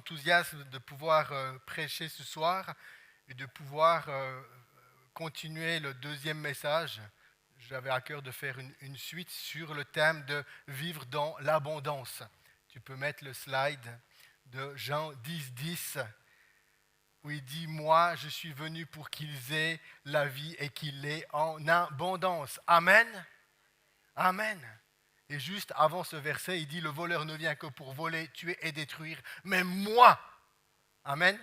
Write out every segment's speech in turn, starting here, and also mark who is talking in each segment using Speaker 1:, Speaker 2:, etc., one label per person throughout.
Speaker 1: enthousiasme de pouvoir prêcher ce soir et de pouvoir continuer le deuxième message. J'avais à cœur de faire une suite sur le thème de vivre dans l'abondance. Tu peux mettre le slide de Jean 10, 10, où il dit « Moi, je suis venu pour qu'ils aient la vie et qu'ils l'aient en abondance. » Amen. Amen. Et juste avant ce verset, il dit « Le voleur ne vient que pour voler, tuer et détruire, mais moi. » Amen.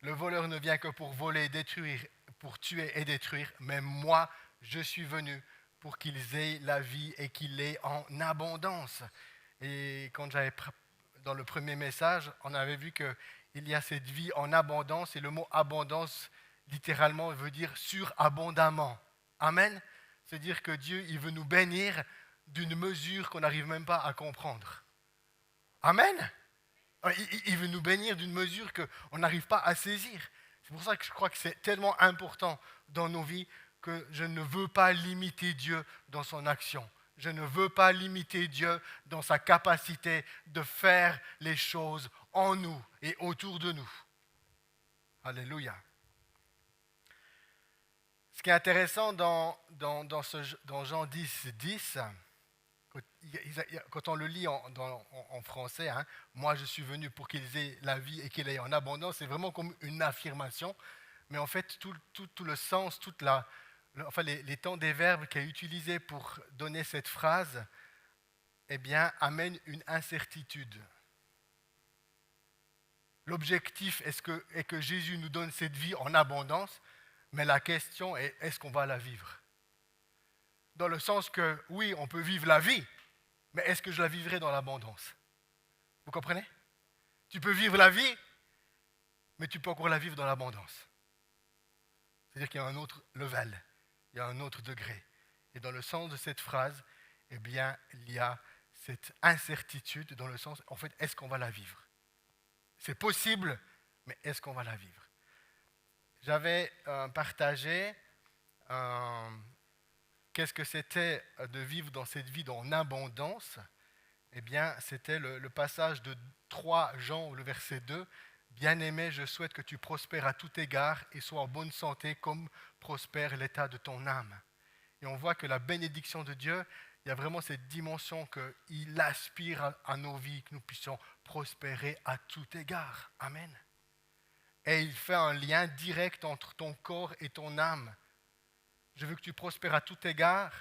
Speaker 1: Le voleur ne vient que pour voler, détruire, pour tuer et détruire, mais moi, je suis venu pour qu'ils aient la vie et qu'ils l'aient en abondance. Et quand j'avais dans le premier message, on avait vu qu'il y a cette vie en abondance, et le mot abondance, littéralement, veut dire surabondamment. Amen. C'est-à-dire que Dieu, il veut nous bénir d'une mesure qu'on n'arrive même pas à comprendre. Amen. Il veut nous bénir d'une mesure qu'on n'arrive pas à saisir. C'est pour ça que je crois que c'est tellement important dans nos vies que je ne veux pas limiter Dieu dans son action. Je ne veux pas limiter Dieu dans sa capacité de faire les choses en nous et autour de nous. Alléluia. Ce qui est intéressant dans Jean 10, 10, quand on le lit en français, hein, « Moi je suis venu pour qu'ils aient la vie et qu'ils l'aient en abondance », c'est vraiment comme une affirmation. Mais en fait, tout le sens, les temps des verbes qu'il a utilisés pour donner cette phrase, eh bien, amènent une incertitude. L'objectif est que Jésus nous donne cette vie en abondance, mais la question est, est-ce qu'on va la vivre ? Dans le sens que, oui, on peut vivre la vie, mais est-ce que je la vivrai dans l'abondance ? Vous comprenez ? Tu peux vivre la vie, mais tu peux encore la vivre dans l'abondance. C'est-à-dire qu'il y a un autre level, il y a un autre degré. Et dans le sens de cette phrase, eh bien, il y a cette incertitude dans le sens, en fait, est-ce qu'on va la vivre ? C'est possible, mais est-ce qu'on va la vivre ? J'avais partagé qu'est-ce que c'était de vivre dans cette vie en abondance. Eh bien, c'était le passage de 3 Jean, le verset 2. « Bien-aimé, je souhaite que tu prospères à tout égard et sois en bonne santé comme prospère l'état de ton âme. » Et on voit que la bénédiction de Dieu, il y a vraiment cette dimension qu'il aspire à nos vies, que nous puissions prospérer à tout égard. Amen. Et il fait un lien direct entre ton corps et ton âme. Je veux que tu prospères à tout égard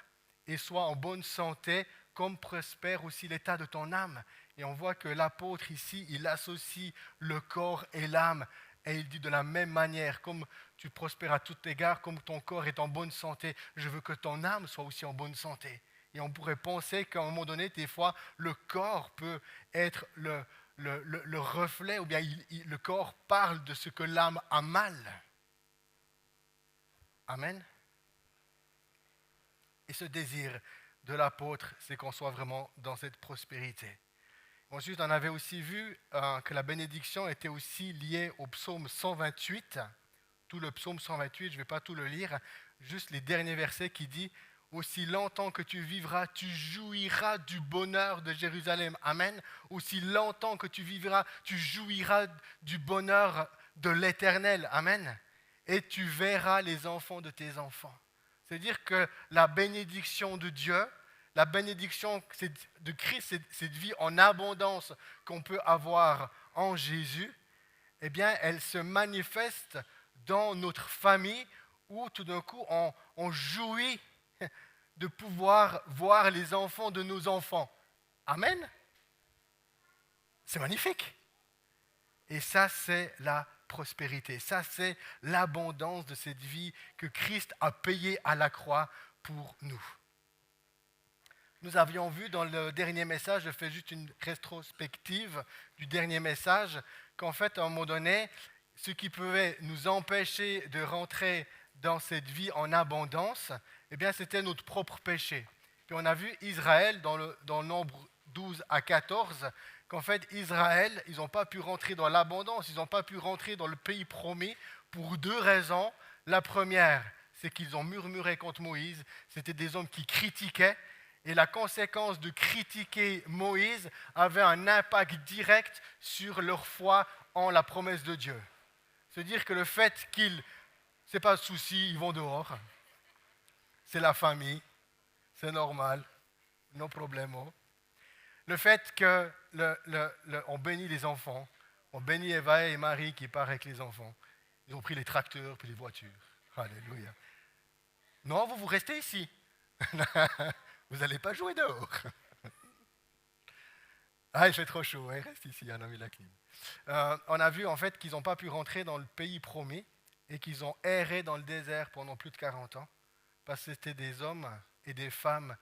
Speaker 1: et sois en bonne santé, comme prospère aussi l'état de ton âme. Et on voit que l'apôtre ici, il associe le corps et l'âme. Et il dit de la même manière, comme tu prospères à tout égard, comme ton corps est en bonne santé, je veux que ton âme soit aussi en bonne santé. Et on pourrait penser qu'à un moment donné, des fois, le corps peut être le reflet, ou bien le corps parle de ce que l'âme a mal. Amen. Et ce désir de l'apôtre, c'est qu'on soit vraiment dans cette prospérité. Ensuite, on avait aussi vu que la bénédiction était aussi liée au psaume 128. Tout le psaume 128, je ne vais pas tout le lire, juste les derniers versets qui disent « Aussi longtemps que tu vivras, tu jouiras du bonheur de Jérusalem. » Amen. Aussi longtemps que tu vivras, tu jouiras du bonheur de l'Éternel. Amen. Et tu verras les enfants de tes enfants. C'est-à-dire que la bénédiction de Dieu, la bénédiction de Christ, cette vie en abondance qu'on peut avoir en Jésus, eh bien, elle se manifeste dans notre famille où tout d'un coup, on jouit de pouvoir voir les enfants de nos enfants. Amen. C'est magnifique. Et ça, c'est la prospérité. Ça, c'est l'abondance de cette vie que Christ a payée à la croix pour nous. Nous avions vu dans le dernier message, je fais juste une rétrospective du dernier message, qu'en fait, à un moment donné, ce qui pouvait nous empêcher de rentrer dans cette vie en abondance, eh bien, c'était notre propre péché. Puis on a vu Israël dans le Nombre 12 à 14, qu'en fait, Israël, ils n'ont pas pu rentrer dans l'abondance, ils n'ont pas pu rentrer dans le pays promis pour 2 raisons. La première, c'est qu'ils ont murmuré contre Moïse, c'était des hommes qui critiquaient, Et la conséquence de critiquer Moïse avait un impact direct sur leur foi en la promesse de Dieu. C'est-à-dire que le fait qu'ils, c'est pas de souci, ils vont dehors, c'est la famille, c'est normal, no problemo. Le fait qu'on bénit les enfants, on bénit Eva et Marie qui partent avec les enfants. Ils ont pris les tracteurs puis les voitures. Alléluia. Non, vous restez ici. Vous n'allez pas jouer dehors. Ah, il fait trop chaud, hein, reste ici, on a mis la clim. On a vu en fait qu'ils n'ont pas pu rentrer dans le pays promis et qu'ils ont erré dans le désert pendant plus de 40 ans parce que c'était des hommes et des femmes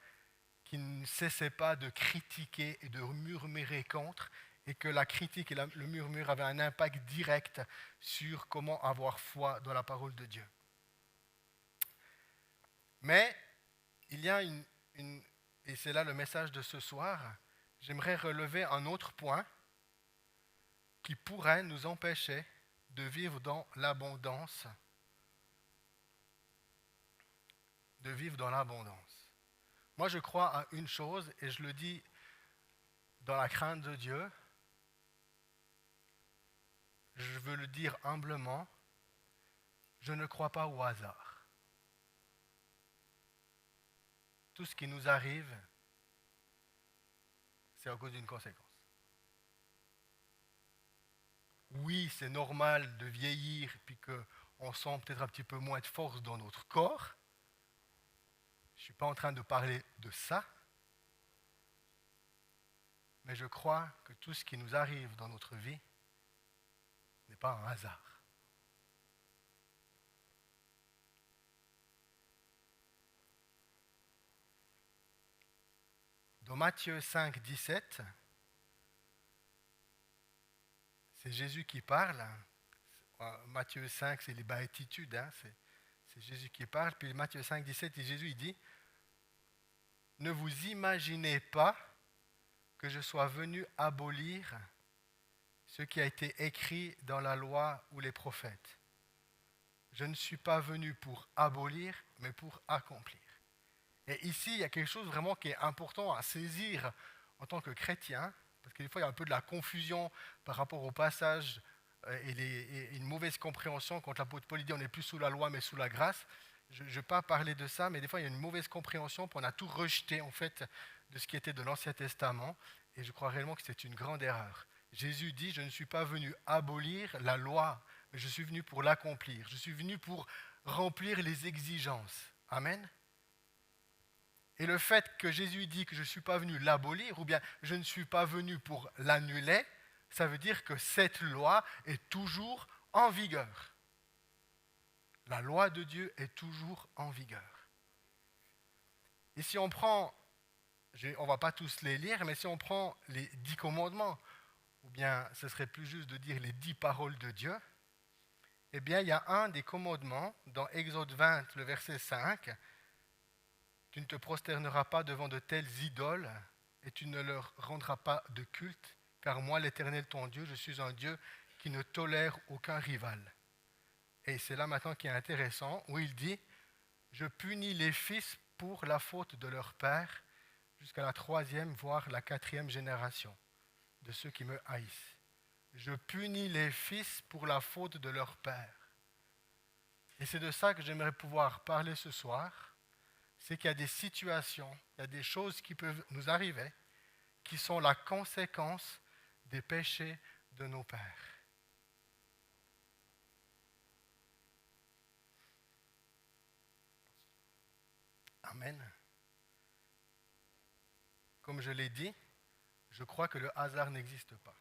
Speaker 1: qui ne cessaient pas de critiquer et de murmurer contre et que la critique et le murmure avaient un impact direct sur comment avoir foi dans la parole de Dieu. Mais il y a et c'est là le message de ce soir, j'aimerais relever un autre point qui pourrait nous empêcher de vivre dans l'abondance. De vivre dans l'abondance. Moi, je crois à une chose, et je le dis dans la crainte de Dieu, je veux le dire humblement, je ne crois pas au hasard. Tout ce qui nous arrive, c'est à cause d'une conséquence. Oui, c'est normal de vieillir puis qu'on sent peut-être un petit peu moins de force dans notre corps. Je ne suis pas en train de parler de ça. Mais je crois que tout ce qui nous arrive dans notre vie n'est pas un hasard. Dans Matthieu 5, 17, c'est Jésus qui parle. Matthieu 5, c'est les béatitudes. C'est Jésus qui parle. Puis Matthieu 5, 17, et Jésus il dit, « Ne vous imaginez pas que je sois venu abolir ce qui a été écrit dans la loi ou les prophètes. Je ne suis pas venu pour abolir, mais pour accomplir. » Et ici, il y a quelque chose vraiment qui est important à saisir en tant que chrétien, parce que des fois, il y a un peu de la confusion par rapport au passage et une mauvaise compréhension. Quand l'apôtre Paul dit on n'est plus sous la loi, mais sous la grâce. Je ne vais pas parler de ça, mais des fois, il y a une mauvaise compréhension, puis on a tout rejeté, en fait, de ce qui était de l'Ancien Testament, et je crois réellement que c'est une grande erreur. Jésus dit, je ne suis pas venu abolir la loi, mais je suis venu pour l'accomplir. Je suis venu pour remplir les exigences. Amen. Et le fait que Jésus dit que je ne suis pas venu l'abolir, ou bien je ne suis pas venu pour l'annuler, ça veut dire que cette loi est toujours en vigueur. La loi de Dieu est toujours en vigueur. Et si on prend, on ne va pas tous les lire, mais si on prend les 10 commandements, ou bien ce serait plus juste de dire les 10 paroles de Dieu, eh bien il y a un des commandements dans Exode 20, le verset 5, « Tu ne te prosterneras pas devant de telles idoles et tu ne leur rendras pas de culte, car moi l'Éternel ton Dieu, je suis un Dieu qui ne tolère aucun rival. » Et c'est là maintenant qui est intéressant, où il dit « Je punis les fils pour la faute de leur père, jusqu'à la 3e, voire la 4e génération de ceux qui me haïssent. Je punis les fils pour la faute de leur père. » Et c'est de ça que j'aimerais pouvoir parler ce soir, c'est qu'il y a des situations, il y a des choses qui peuvent nous arriver, qui sont la conséquence des péchés de nos pères. Amen. Comme je l'ai dit, je crois que le hasard n'existe pas.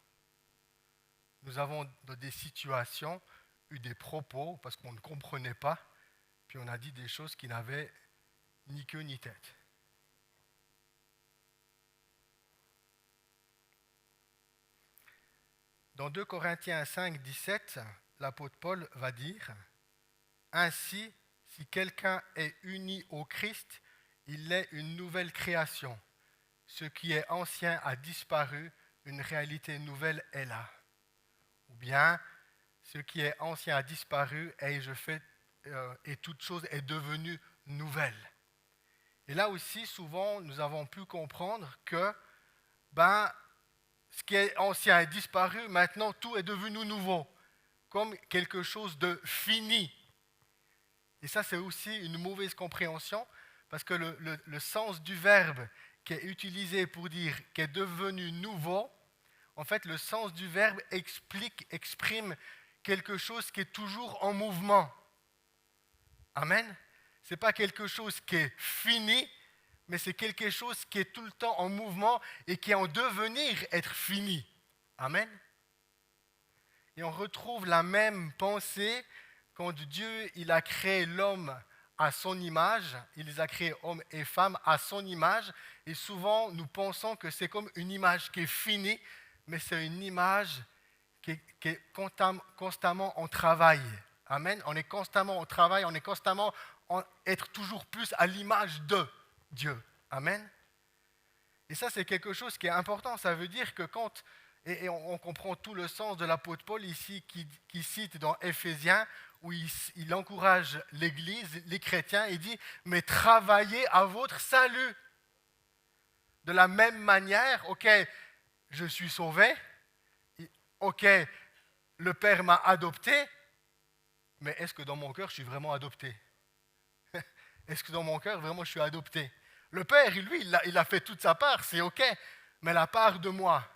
Speaker 1: Nous avons dans des situations eu des propos parce qu'on ne comprenait pas, puis on a dit des choses qui n'avaient ni queue ni tête. Dans 2 Corinthiens 5, 17, l'apôtre Paul va dire « Ainsi, si quelqu'un est uni au Christ, il est une nouvelle création. Ce qui est ancien a disparu, une réalité nouvelle est là. » Ou bien « Ce qui est ancien a disparu et toute chose est devenue nouvelle. » Et là aussi, souvent, nous avons pu comprendre que ben, ce qui est ancien est disparu, maintenant tout est devenu nouveau, comme quelque chose de fini. Et ça, c'est aussi une mauvaise compréhension, parce que le sens du verbe qui est utilisé pour dire qu'est devenu nouveau, en fait, le sens du verbe exprime quelque chose qui est toujours en mouvement. Amen. Ce n'est pas quelque chose qui est fini, mais c'est quelque chose qui est tout le temps en mouvement et qui est en devenir être fini. Amen. Et on retrouve la même pensée quand Dieu il a créé l'homme à son image, il les a créés hommes et femmes à son image, et souvent nous pensons que c'est comme une image qui est finie, mais c'est une image qui est constamment en travail. Amen. On est constamment au travail, on est constamment en être toujours plus à l'image de Dieu. Amen. Et ça, c'est quelque chose qui est important. Ça veut dire que quand, et on comprend tout le sens de l'apôtre Paul ici, qui cite dans Éphésiens, où il encourage l'Église, les chrétiens, il dit, mais travaillez à votre salut. De la même manière, ok, je suis sauvé, ok, le Père m'a adopté, mais est-ce que dans mon cœur, je suis vraiment adopté? Est-ce que dans mon cœur, vraiment, je suis adopté? Le Père, lui, il a fait toute sa part, c'est ok, mais la part de moi,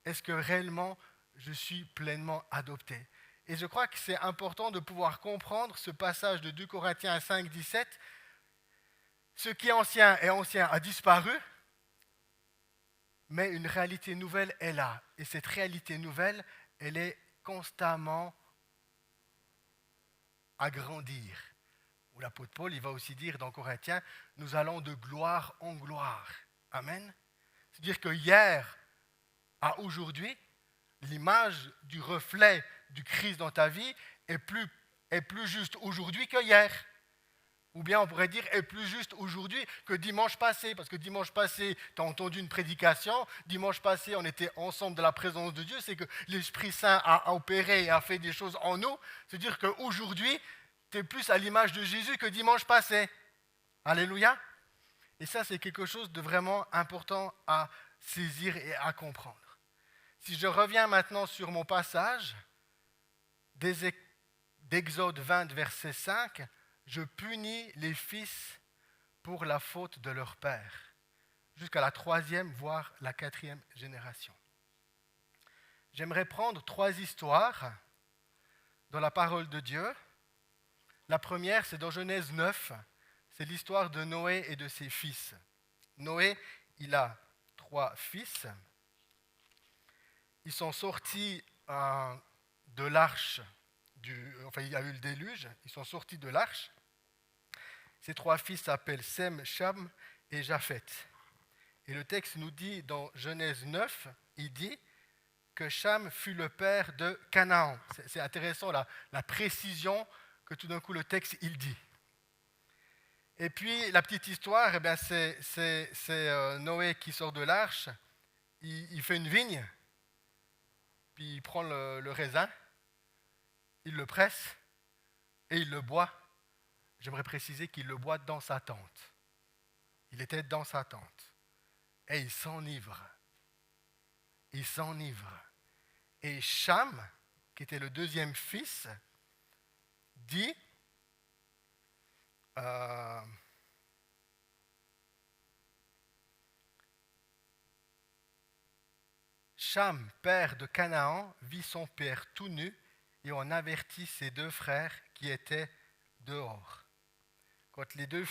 Speaker 1: est-ce que réellement, je suis pleinement adopté? Et je crois que c'est important de pouvoir comprendre ce passage de 2 Corinthiens 5, 17. Ce qui est ancien a disparu, mais une réalité nouvelle est là. Et cette réalité nouvelle, elle est constamment à grandir. Où l'apôtre Paul, il va aussi dire dans Corinthiens, nous allons de gloire en gloire. Amen. C'est-à-dire que hier à aujourd'hui, l'image du reflet du Christ dans ta vie est plus juste aujourd'hui que hier. Ou bien on pourrait dire est plus juste aujourd'hui que dimanche passé. Parce que dimanche passé, tu as entendu une prédication. Dimanche passé, on était ensemble dans la présence de Dieu. C'est que l'Esprit Saint a opéré et a fait des choses en nous. C'est-à-dire qu'aujourd'hui, tu es plus à l'image de Jésus que dimanche passé. Alléluia. Et ça, c'est quelque chose de vraiment important à saisir et à comprendre. Si je reviens maintenant sur mon passage d'Exode 20, verset 5, je punis les fils pour la faute de leur père, jusqu'à la 3e, voire la 4e génération. J'aimerais prendre 3 histoires dans la parole de Dieu. La première, c'est dans Genèse 9, c'est l'histoire de Noé et de ses fils. Noé, il a 3 fils. Ils sont sortis de l'arche, il y a eu le déluge, ils sont sortis de l'arche. Ces 3 fils s'appellent Sem, Cham et Japheth. Et le texte nous dit dans Genèse 9, il dit que Cham fut le père de Canaan. C'est intéressant la précision que tout d'un coup le texte il dit. Et puis la petite histoire, eh bien, c'est Noé qui sort de l'arche, il fait une vigne, puis il prend le raisin, il le presse et il le boit. J'aimerais préciser qu'il le boit dans sa tente. Il était dans sa tente. Et il s'enivre. Il s'enivre. Et Cham, qui était le 2e fils, dit Cham, père de Canaan, vit son père tout nu et on avertit ses 2 frères qui étaient dehors. Quand les 2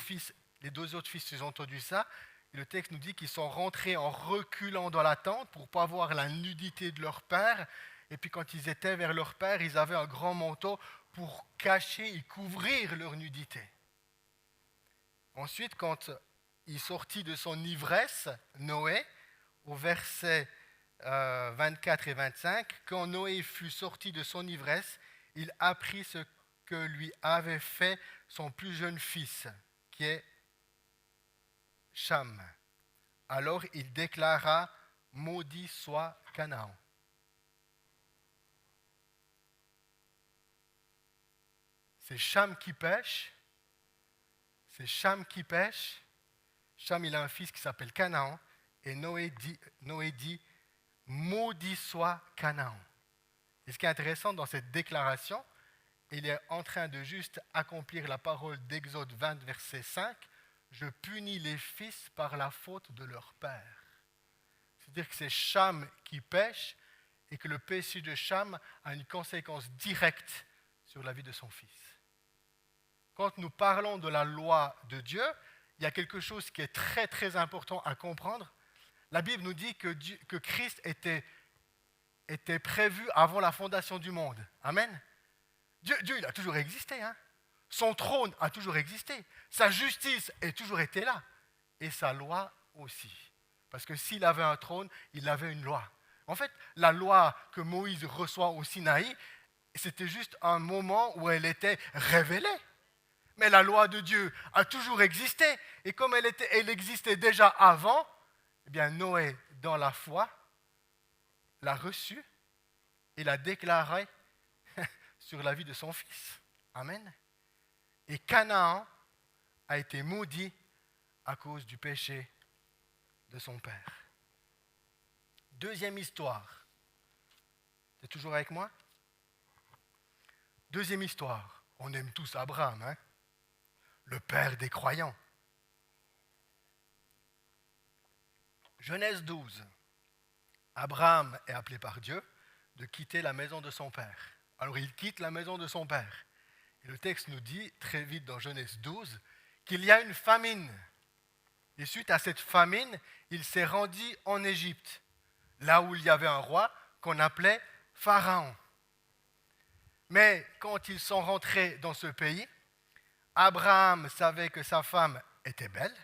Speaker 1: autres fils ont entendu ça, le texte nous dit qu'ils sont rentrés en reculant dans la tente pour ne pas voir la nudité de leur père. Et puis quand ils étaient vers leur père, ils avaient un grand manteau pour cacher et couvrir leur nudité. Ensuite, quand il sortit de son ivresse, Noé, au verset 24 et 25, quand Noé fut sorti de son ivresse, il apprit ce que lui avait fait son plus jeune fils, qui est Cham. Alors il déclara, maudit soit Canaan. C'est Cham qui pêche, Cham, il a un fils qui s'appelle Canaan, et Noé dit maudit soit Canaan. Et ce qui est intéressant dans cette déclaration, il est en train de juste accomplir la parole d'Exode 20, verset 5. Je punis les fils par la faute de leur père. C'est-à-dire que c'est Cham qui pêche et que le péché de Cham a une conséquence directe sur la vie de son fils. Quand nous parlons de la loi de Dieu, il y a quelque chose qui est très très important à comprendre. La Bible nous dit que Christ était prévu avant la fondation du monde. Amen. Dieu, il a toujours existé. Hein? Son trône a toujours existé. Sa justice a toujours été là. Et sa loi aussi. Parce que s'il avait un trône, il avait une loi. En fait, la loi que Moïse reçoit au Sinaï, c'était juste un moment où elle était révélée. Mais la loi de Dieu a toujours existé. Et comme elle existait déjà avant, eh bien Noé, dans la foi, l'a reçue et l'a déclarée sur la vie de son fils. Amen. Et Canaan a été maudit à cause du péché de son père. Deuxième histoire. Tu es toujours avec moi? Deuxième histoire. On aime tous Abraham, hein? Le père des croyants. Genèse 12. Abraham est appelé par Dieu de quitter la maison de son père. Alors il quitte la maison de son père. Et le texte nous dit très vite dans Genèse 12 qu'il y a une famine. Et suite à cette famine, il s'est rendu en Égypte, là où il y avait un roi qu'on appelait Pharaon. Mais quand ils sont rentrés dans ce pays, Abraham savait que sa femme était belle.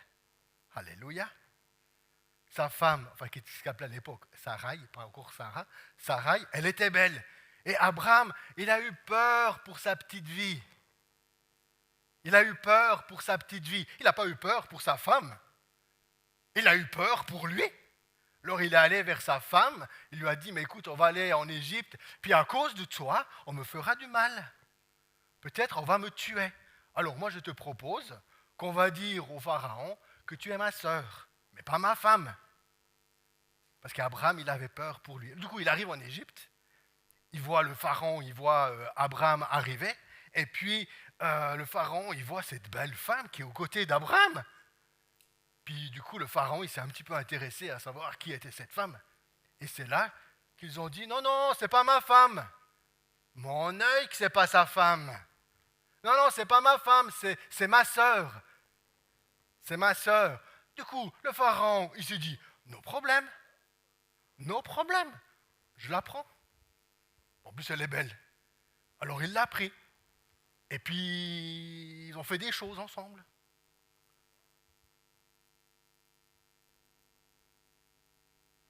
Speaker 1: Alléluia. Sa femme, enfin qui s'appelait à l'époque Sarai, pas encore Sarah, Sarai, elle était belle. Et Abraham, il a eu peur pour sa petite vie. Il a eu peur pour sa petite vie. Il n'a pas eu peur pour sa femme. Il a eu peur pour lui. Alors il est allé vers sa femme, il lui a dit, mais écoute, on va aller en Égypte, puis à cause de toi, on me fera du mal. Peut-être on va me tuer. Alors moi je te propose qu'on va dire au Pharaon que tu es ma sœur, mais pas ma femme. Parce qu'Abraham, il avait peur pour lui. Du coup, il arrive en Égypte, il voit le Pharaon, il voit Abraham arriver, et puis le Pharaon, il voit cette belle femme qui est aux côtés d'Abraham. Puis du coup, le Pharaon, il s'est un petit peu intéressé à savoir qui était cette femme. Et c'est là qu'ils ont dit, non, non, c'est pas ma femme. Mon œil que c'est pas sa femme. Non, non, c'est pas ma femme, c'est ma sœur. C'est ma sœur. Du coup, le Pharaon, il s'est dit, no problème. No problème. Je la prends. En plus, elle est belle. Alors, il l'a pris. Et puis, ils ont fait des choses ensemble.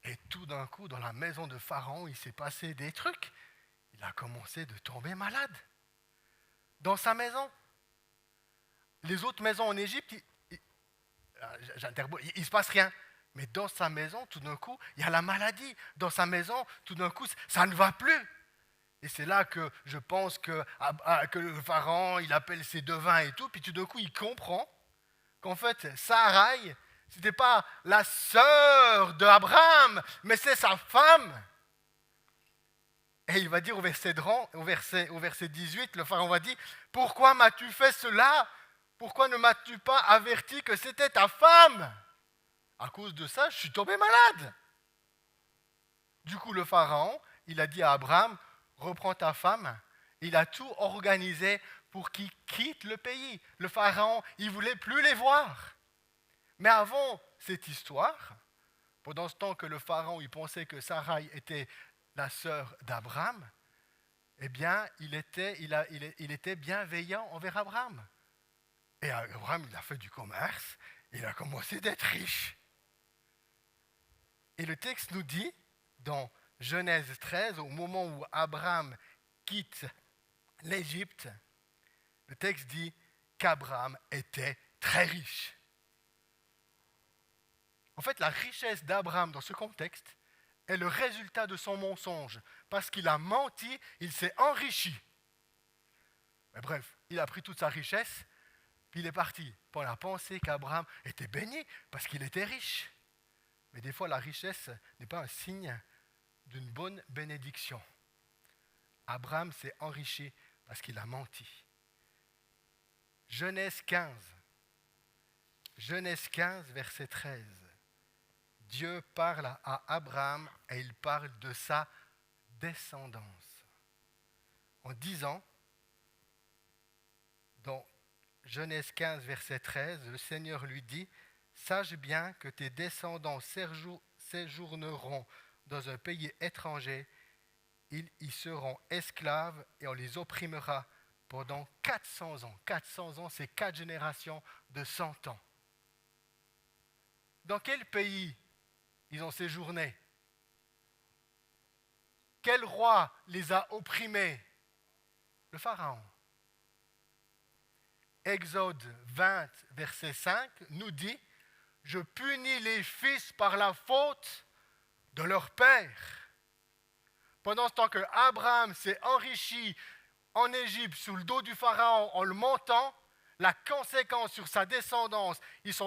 Speaker 1: Et tout d'un coup, dans la maison de Pharaon, il s'est passé des trucs. Il a commencé de tomber malade. Dans sa maison. Les autres maisons en Égypte, il ne se passe rien. Mais dans sa maison, tout d'un coup, il y a la maladie. Dans sa maison, tout d'un coup, ça ne va plus. Et c'est là que je pense que le Pharaon, il appelle ses devins et tout, puis tout d'un coup, il comprend qu'en fait, Sarai, ce n'était pas la sœur d'Abraham, mais c'est sa femme. Et il va dire au verset 18, le Pharaon va dire, « Pourquoi m'as-tu fait cela? Pourquoi ne m'as-tu pas averti que c'était ta femme? À cause de ça, je suis tombé malade. » Du coup, le Pharaon, il a dit à Abraham, « Reprends ta femme. » Il a tout organisé pour qu'il quitte le pays. Le Pharaon, il ne voulait plus les voir. Mais avant cette histoire, pendant ce temps que le Pharaon il pensait que Sarai était la sœur d'Abraham, eh bien, il était bienveillant envers Abraham. Et Abraham, il a fait du commerce, il a commencé d'être riche. Et le texte nous dit, dans Genèse 13, au moment où Abraham quitte l'Égypte, le texte dit qu'Abraham était très riche. En fait, la richesse d'Abraham dans ce contexte est le résultat de son mensonge. Parce qu'il a menti, il s'est enrichi. Mais bref, il a pris toute sa richesse Puis il est parti. Puis on a pensé qu'Abraham était béni parce qu'il était riche. Mais des fois, la richesse n'est pas un signe d'une bonne bénédiction. Abraham s'est enrichi parce qu'il a menti. Genèse 15. Genèse 15, verset 13. Dieu parle à Abraham et il parle de sa descendance. En disant, dans Genèse 15, verset 13, le Seigneur lui dit, « Sache bien que tes descendants séjourneront dans un pays étranger, ils y seront esclaves et on les opprimera pendant 400 ans. » 400 ans, c'est 4 générations de 100 ans. Dans quel pays ils ont séjourné? Quel roi les a opprimés? Le Pharaon. Exode 20, verset 5, nous dit « Je punis les fils par la faute de leur père. » Pendant ce temps que Abraham s'est enrichi en Égypte sous le dos du Pharaon en le montant, la conséquence sur sa descendance, ils se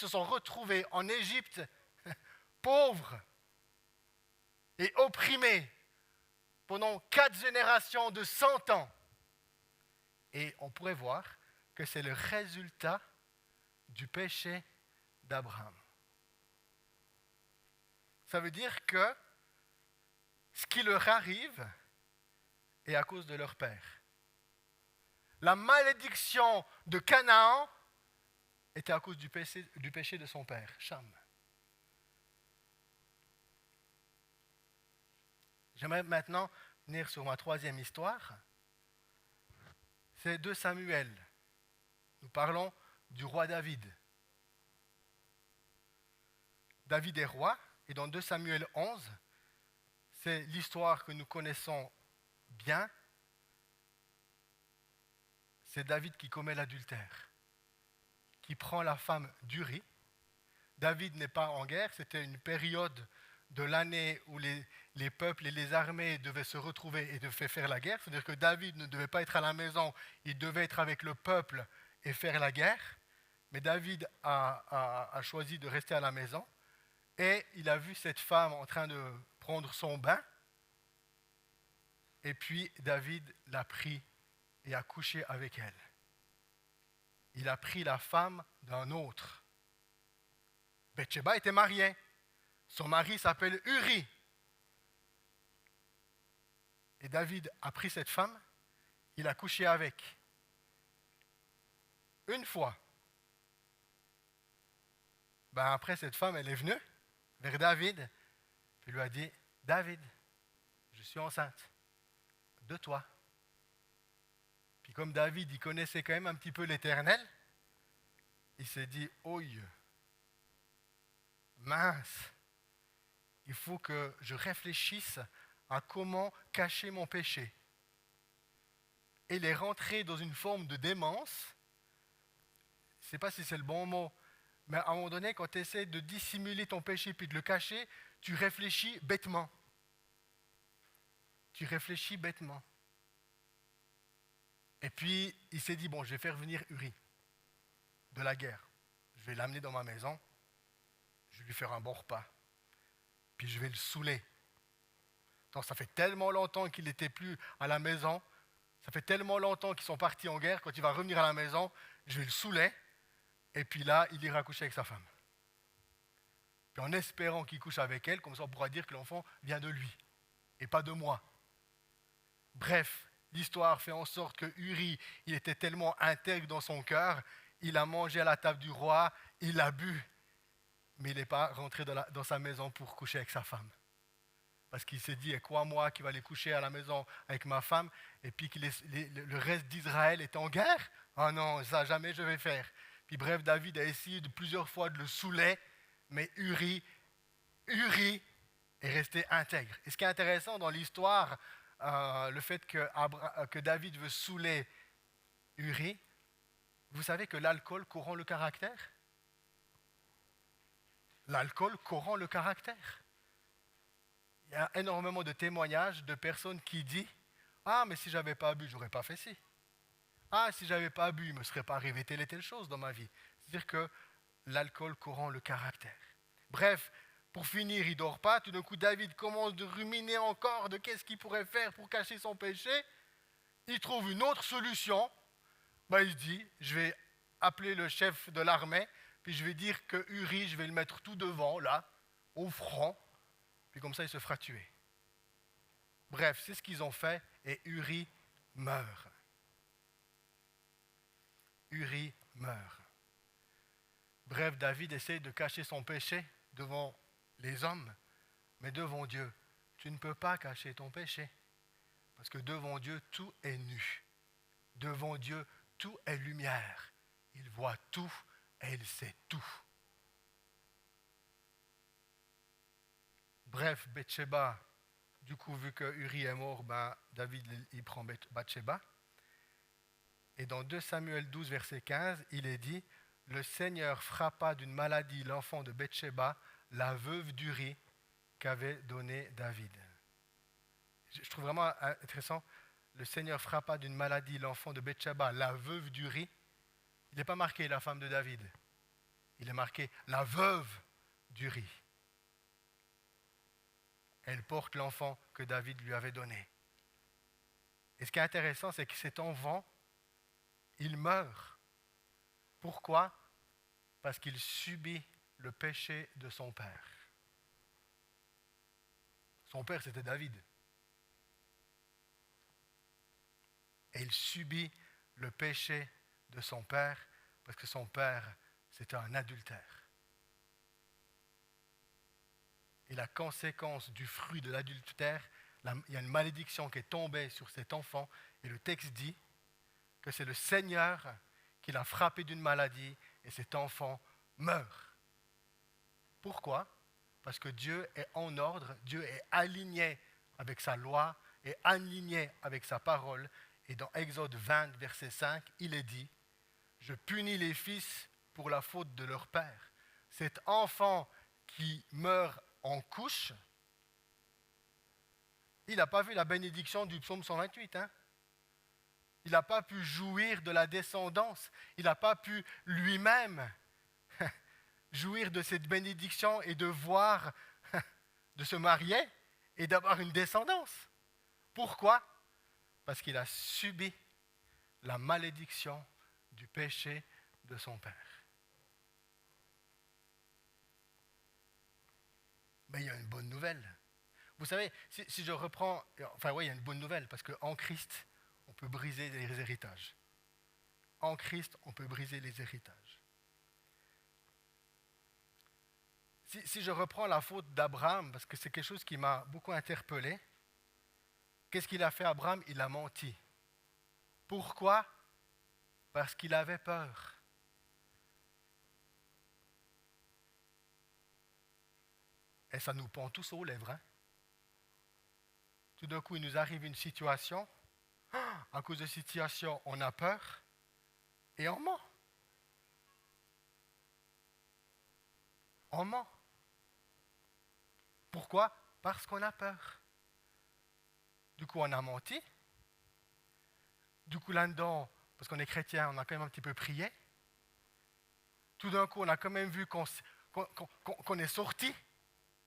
Speaker 1: sont retrouvés en Égypte pauvres et opprimés pendant 4 générations de 100 ans. Et on pourrait voir que c'est le résultat du péché d'Abraham. Ça veut dire que ce qui leur arrive est à cause de leur père. La malédiction de Canaan était à cause du péché de son père, Cham. J'aimerais maintenant venir sur ma 3e histoire. C'est 2 Samuel. Nous parlons du roi David. David est roi, et dans 2 Samuel 11, c'est l'histoire que nous connaissons bien. C'est David qui commet l'adultère, qui prend la femme d'Uri. David n'est pas en guerre, c'était une période de l'année où les peuples et les armées devaient se retrouver et devaient faire la guerre. C'est-à-dire que David ne devait pas être à la maison, il devait être avec le peuple et faire la guerre. Mais David a choisi de rester à la maison et il a vu cette femme en train de prendre son bain. Et puis David l'a pris et a couché avec elle. Il a pris la femme d'un autre. Bathsheba était mariée. Son mari s'appelle Uri. Et David a pris cette femme, il a couché avec. Une fois. Après, cette femme, elle est venue vers David, puis lui a dit, « David, je suis enceinte de toi. » Puis comme David, il connaissait quand même un petit peu l'Éternel, il s'est dit, « Ouille, mince, il faut que je réfléchisse à comment cacher mon péché. » Et il est rentré dans une forme de démence. Je ne sais pas si c'est le bon mot, mais à un moment donné, quand tu essaies de dissimuler ton péché puis de le cacher, tu réfléchis bêtement. Tu réfléchis bêtement. Et puis, il s'est dit, bon, je vais faire venir Uri de la guerre. Je vais l'amener dans ma maison, je vais lui faire un bon repas, puis je vais le saouler. Donc, ça fait tellement longtemps qu'il n'était plus à la maison, ça fait tellement longtemps qu'ils sont partis en guerre, quand il va revenir à la maison, je vais le saouler, et puis là, il ira coucher avec sa femme. Puis en espérant qu'il couche avec elle, comme ça on pourra dire que l'enfant vient de lui, et pas de moi. Bref, l'histoire fait en sorte que Uri, il était tellement intègre dans son cœur, il a mangé à la table du roi, il a bu, mais il n'est pas rentré dans sa maison pour coucher avec sa femme. Parce qu'il s'est dit, et quoi moi qui va aller coucher à la maison avec ma femme, et puis que le reste d'Israël est en guerre? Ah non, ça jamais je vais faire. Puis bref, David a essayé plusieurs fois de le saouler, mais Uri est resté intègre. Et ce qui est intéressant dans l'histoire, le fait que David veut saouler Uri, vous savez que l'alcool corrompt le caractère? L'alcool corrompt le caractère. Il y a énormément de témoignages de personnes qui disent « Ah, mais si je n'avais pas bu, je n'aurais pas fait ci. » Ah, si j'avais pas bu, il ne me serait pas arrivé telle et telle chose dans ma vie. C'est-à-dire que l'alcool corrompt le caractère. Bref, pour finir, il dort pas. Tout d'un coup, David commence de ruminer encore de qu'est-ce qu'il pourrait faire pour cacher son péché. Il trouve une autre solution. Ben, il se dit, je vais appeler le chef de l'armée, puis je vais dire que Uri, je vais le mettre tout devant, là, au front, puis comme ça, il se fera tuer. Bref, c'est ce qu'ils ont fait, et Uri meurt. Uri meurt. Bref, David essaie de cacher son péché devant les hommes, mais devant Dieu, tu ne peux pas cacher ton péché, parce que devant Dieu, tout est nu. Devant Dieu, tout est lumière. Il voit tout et il sait tout. Bref, Bathsheba, du coup, vu que Uri est mort, David il prend Bathsheba. Et dans 2 Samuel 12, verset 15, il est dit « Le Seigneur frappa d'une maladie l'enfant de Bathsheba, la veuve d'Uri, qu'avait donné David. » Je trouve vraiment intéressant. Le Seigneur frappa d'une maladie l'enfant de Bathsheba, la veuve d'Uri. Il n'est pas marqué la femme de David. Il est marqué la veuve d'Uri. Elle porte l'enfant que David lui avait donné. Et ce qui est intéressant, c'est que cet enfant, il meurt. Pourquoi? Parce qu'il subit le péché de son père. Son père, c'était David. Et il subit le péché de son père parce que son père, c'était un adultère. Et la conséquence du fruit de l'adultère, il y a une malédiction qui est tombée sur cet enfant. Et le texte dit que c'est le Seigneur qui l'a frappé d'une maladie et cet enfant meurt. Pourquoi? Parce que Dieu est en ordre, Dieu est aligné avec sa loi et aligné avec sa parole. Et dans Exode 20, verset 5, il est dit « Je punis les fils pour la faute de leur père. » Cet enfant qui meurt en couche, il n'a pas vu la bénédiction du psaume 128. Il n'a pas pu jouir de la descendance. Il n'a pas pu lui-même jouir de cette bénédiction et de voir, de se marier et d'avoir une descendance. Pourquoi? Parce qu'il a subi la malédiction du péché de son père. Mais il y a une bonne nouvelle. Vous savez, si je reprends... Enfin oui, il y a une bonne nouvelle, parce qu'en Christ, on peut briser les héritages. En Christ, on peut briser les héritages. Si je reprends la faute d'Abraham, parce que c'est quelque chose qui m'a beaucoup interpellé, qu'est-ce qu'il a fait Abraham? Il a menti. Pourquoi? Parce qu'il avait peur. Et ça nous pend tous aux lèvres. Tout d'un coup, il nous arrive une situation. À cause de cette situation, on a peur et on ment. On ment. Pourquoi? Parce qu'on a peur. Du coup, on a menti. Du coup, là-dedans, parce qu'on est chrétien, on a quand même un petit peu prié. Tout d'un coup, on a quand même vu qu'on est sorti.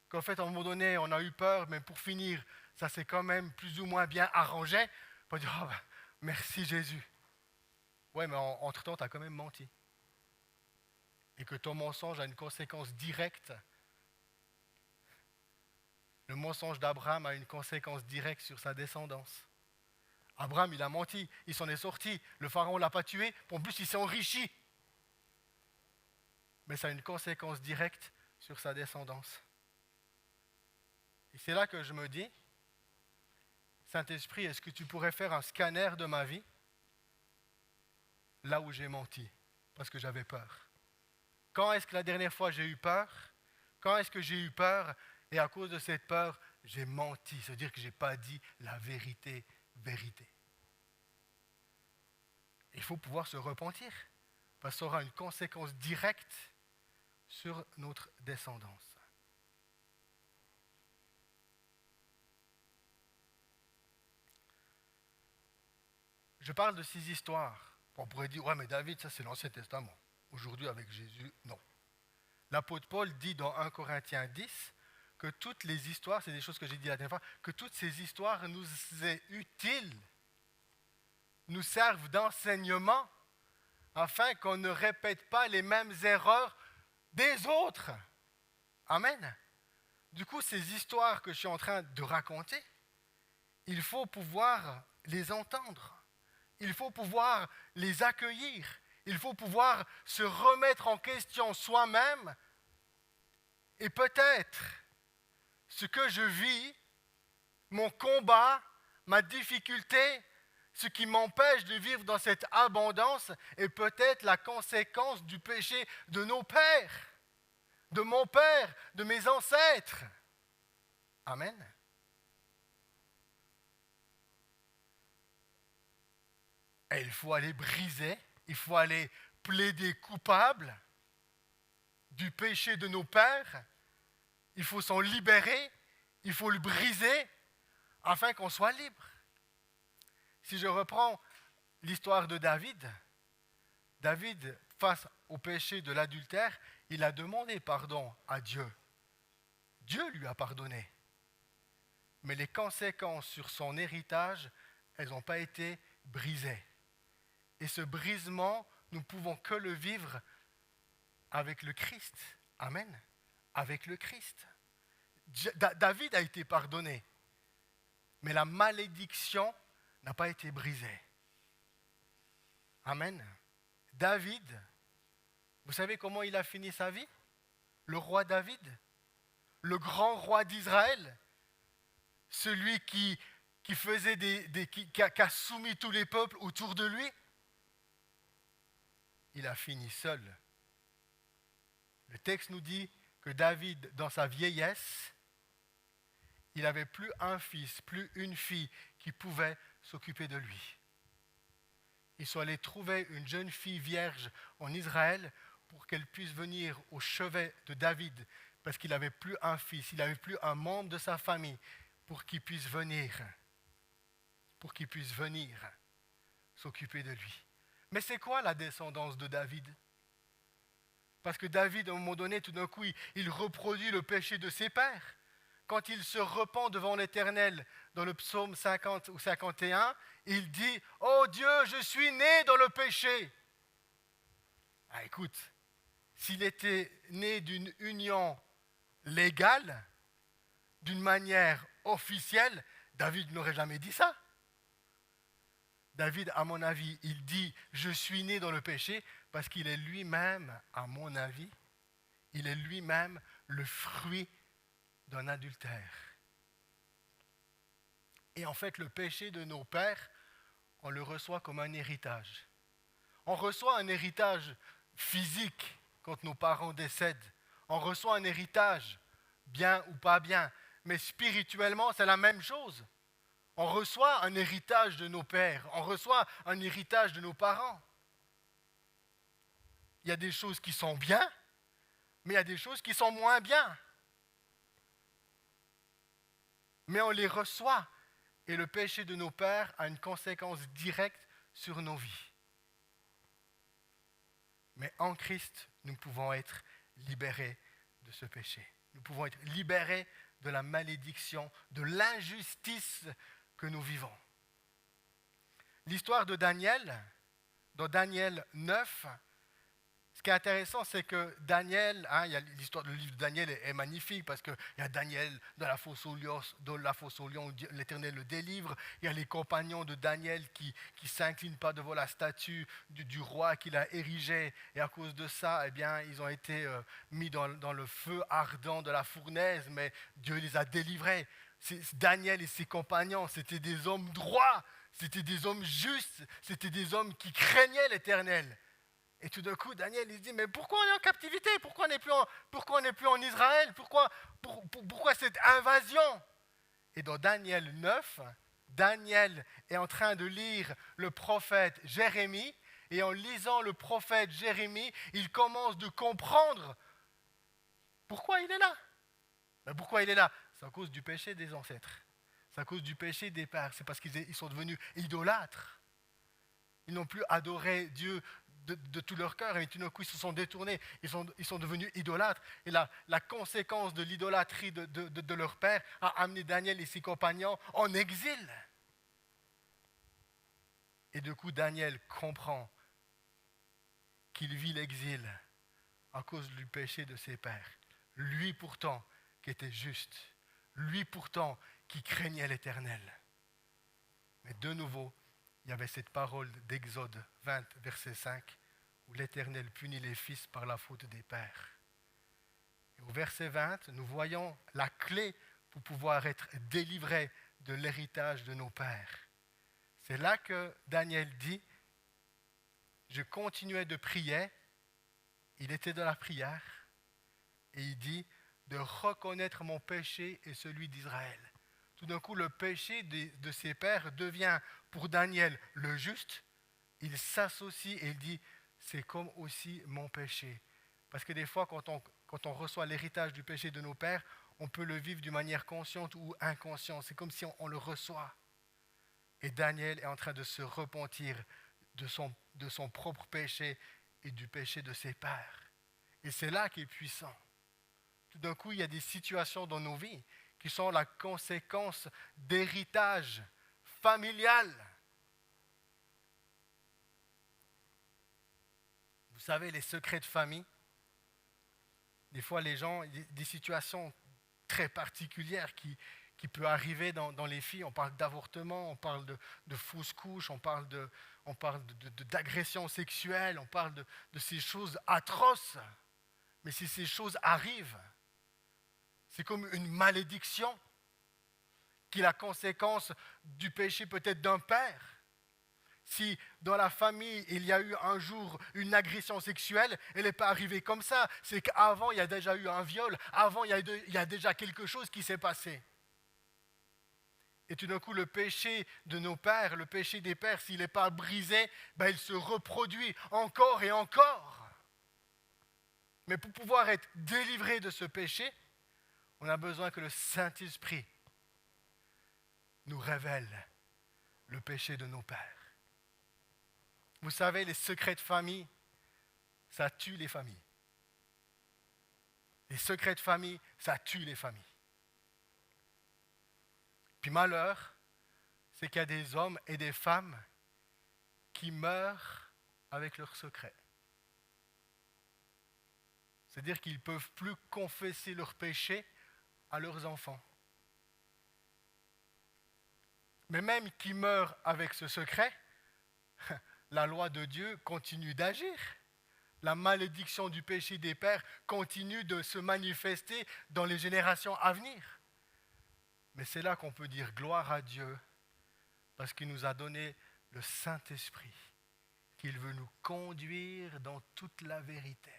Speaker 1: Qu'en fait, à un moment donné, on a eu peur, mais pour finir, ça s'est quand même plus ou moins bien arrangé. On va dire, oh, merci Jésus. Ouais, mais entre-temps, tu as quand même menti. Et que ton mensonge a une conséquence directe. Le mensonge d'Abraham a une conséquence directe sur sa descendance. Abraham, il a menti, il s'en est sorti. Le pharaon ne l'a pas tué, en plus, il s'est enrichi. Mais ça a une conséquence directe sur sa descendance. Et c'est là que je me dis, Saint-Esprit, est-ce que tu pourrais faire un scanner de ma vie là où j'ai menti, parce que j'avais peur? Quand est-ce que la dernière fois j'ai eu peur? Quand est-ce que j'ai eu peur et à cause de cette peur, j'ai menti, c'est-à-dire que je n'ai pas dit la vérité. Il faut pouvoir se repentir, parce que ça aura une conséquence directe sur notre descendance. Je parle de ces histoires On pourrait dire, ouais, mais David, ça c'est l'Ancien Testament. Aujourd'hui, avec Jésus, non. L'apôtre Paul dit dans 1 Corinthiens 10 que toutes les histoires, c'est des choses que j'ai dit la dernière fois, que toutes ces histoires nous est utiles, nous servent d'enseignement, afin qu'on ne répète pas les mêmes erreurs des autres. Amen. Du coup, ces histoires que je suis en train de raconter, il faut pouvoir les entendre. Il faut pouvoir les accueillir. Il faut pouvoir se remettre en question soi-même. Et peut-être ce que je vis, mon combat, ma difficulté, ce qui m'empêche de vivre dans cette abondance est peut-être la conséquence du péché de nos pères, de mon père, de mes ancêtres. Amen. Et il faut aller briser, il faut aller plaider coupable du péché de nos pères. Il faut s'en libérer, il faut le briser afin qu'on soit libre. Si je reprends l'histoire de David, David, face au péché de l'adultère, il a demandé pardon à Dieu. Dieu lui a pardonné. Mais les conséquences sur son héritage, elles n'ont pas été brisées. Et ce brisement, nous ne pouvons que le vivre avec le Christ. Amen. Avec le Christ. David a été pardonné, mais la malédiction n'a pas été brisée. Amen. David, vous savez comment il a fini sa vie? Le roi David, le grand roi d'Israël, celui qui faisait qui a soumis tous les peuples autour de lui, il a fini seul. Le texte nous dit que David, dans sa vieillesse, il n'avait plus un fils, plus une fille qui pouvait s'occuper de lui. Ils sont allés trouver une jeune fille vierge en Israël pour qu'elle puisse venir au chevet de David, parce qu'il n'avait plus un fils, il n'avait plus un membre de sa famille pour qu'il puisse venir s'occuper de lui. Mais c'est quoi la descendance de David? Parce que David, à un moment donné, tout d'un coup, il reproduit le péché de ses pères. Quand il se repent devant l'Éternel, dans le psaume 50 ou 51, il dit « Oh Dieu, je suis né dans le péché !» Ah, écoute, s'il était né d'une union légale, d'une manière officielle, David n'aurait jamais dit ça. David, à mon avis, il dit « Je suis né dans le péché » parce qu'il est lui-même, à mon avis, il est lui-même le fruit d'un adultère. Et en fait, le péché de nos pères, on le reçoit comme un héritage. On reçoit un héritage physique quand nos parents décèdent. On reçoit un héritage, bien ou pas bien. Mais spirituellement, c'est la même chose. On reçoit un héritage de nos pères. On reçoit un héritage de nos parents. Il y a des choses qui sont bien, mais il y a des choses qui sont moins bien. Mais on les reçoit. Et le péché de nos pères a une conséquence directe sur nos vies. Mais en Christ, nous pouvons être libérés de ce péché. Nous pouvons être libérés de la malédiction, de l'injustice que nous vivons. L'histoire de Daniel, dans Daniel 9, ce qui est intéressant, c'est que Daniel, il y a l'histoire du livre de Daniel est magnifique parce qu'il y a Daniel dans la fosse aux lions où l'Éternel le délivre. Il y a les compagnons de Daniel qui ne s'inclinent pas devant la statue du roi qu'il a érigée. Et à cause de ça, eh bien, ils ont été mis dans le feu ardent de la fournaise, mais Dieu les a délivrés. Daniel et ses compagnons, c'était des hommes droits, c'était des hommes justes, c'était des hommes qui craignaient l'Éternel. Et tout d'un coup, Daniel, il se dit, mais pourquoi on est en captivité? Pourquoi on n'est plus en Israël? Pourquoi cette invasion? Et dans Daniel 9, Daniel est en train de lire le prophète Jérémie. Et en lisant le prophète Jérémie, il commence de comprendre pourquoi il est là. Mais pourquoi il est là? C'est à cause du péché des ancêtres. C'est à cause du péché des pères. C'est parce qu'ils sont devenus idolâtres. Ils n'ont plus adoré Dieu de tout leur cœur, et tout d'un coup, ils se sont détournés, ils sont devenus idolâtres. Et la conséquence de l'idolâtrie de leur père a amené Daniel et ses compagnons en exil. Et du coup, Daniel comprend qu'il vit l'exil à cause du péché de ses pères. Lui pourtant qui était juste, lui pourtant qui craignait l'Éternel. Mais de nouveau, il y avait cette parole d'Exode 20, verset 5, où l'Éternel punit les fils par la faute des pères. Et au verset 20, nous voyons la clé pour pouvoir être délivrés de l'héritage de nos pères. C'est là que Daniel dit, je continuais de prier, il était dans la prière, et il dit, de reconnaître mon péché et celui d'Israël. Tout d'un coup, le péché de ses pères devient pour Daniel le juste. Il s'associe et il dit, c'est comme aussi mon péché. Parce que des fois, quand on reçoit l'héritage du péché de nos pères, on peut le vivre d'une manière consciente ou inconsciente. C'est comme si on le reçoit. Et Daniel est en train de se repentir de son propre péché et du péché de ses pères. Et c'est là qu'il est puissant. Tout d'un coup, il y a des situations dans nos vies qui sont la conséquence d'héritage familial. Vous savez, les secrets de famille, des fois les gens, il y a des situations très particulières qui peuvent arriver dans les filles. On parle d'avortement, on parle de fausses couches, on parle d'agression sexuelle, on parle de ces choses atroces. Mais si ces choses arrivent, c'est comme une malédiction qui est la conséquence du péché peut-être d'un père. Si dans la famille, il y a eu un jour une agression sexuelle, elle n'est pas arrivée comme ça. C'est qu'avant, il y a déjà eu un viol. Avant, il y a déjà quelque chose qui s'est passé. Et tout d'un coup, le péché de nos pères, le péché des pères, s'il n'est pas brisé, il se reproduit encore et encore. Mais pour pouvoir être délivré de ce péché, on a besoin que le Saint-Esprit nous révèle le péché de nos pères. Vous savez, les secrets de famille, ça tue les familles. Les secrets de famille, ça tue les familles. Puis malheur, c'est qu'il y a des hommes et des femmes qui meurent avec leurs secrets. C'est-à-dire qu'ils ne peuvent plus confesser leurs péchés à leurs enfants. Mais même qui meurent avec ce secret, la loi de Dieu continue d'agir. La malédiction du péché des pères continue de se manifester dans les générations à venir. Mais c'est là qu'on peut dire gloire à Dieu, parce qu'il nous a donné le Saint-Esprit, qu'il veut nous conduire dans toute la vérité.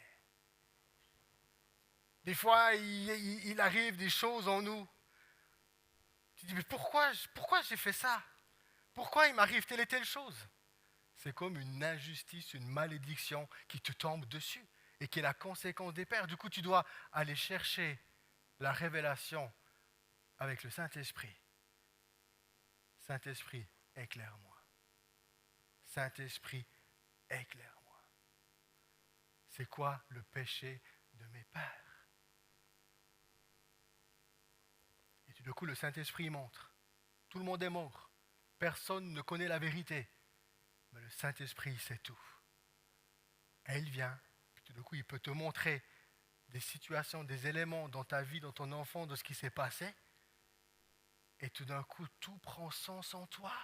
Speaker 1: Des fois, il arrive des choses en nous. Tu dis, mais pourquoi j'ai fait ça? Pourquoi il m'arrive telle et telle chose? C'est comme une injustice, une malédiction qui te tombe dessus et qui est la conséquence des pères. Du coup, tu dois aller chercher la révélation avec le Saint-Esprit. Saint-Esprit, éclaire-moi. Saint-Esprit, éclaire-moi. C'est quoi le péché de mes pères? Et tout d'un coup, le Saint-Esprit montre. Tout le monde est mort. Personne ne connaît la vérité. Mais le Saint-Esprit sait tout. Et il vient. Puis tout d'un coup, il peut te montrer des situations, des éléments dans ta vie, dans ton enfant, de ce qui s'est passé. Et tout d'un coup, tout prend sens en toi.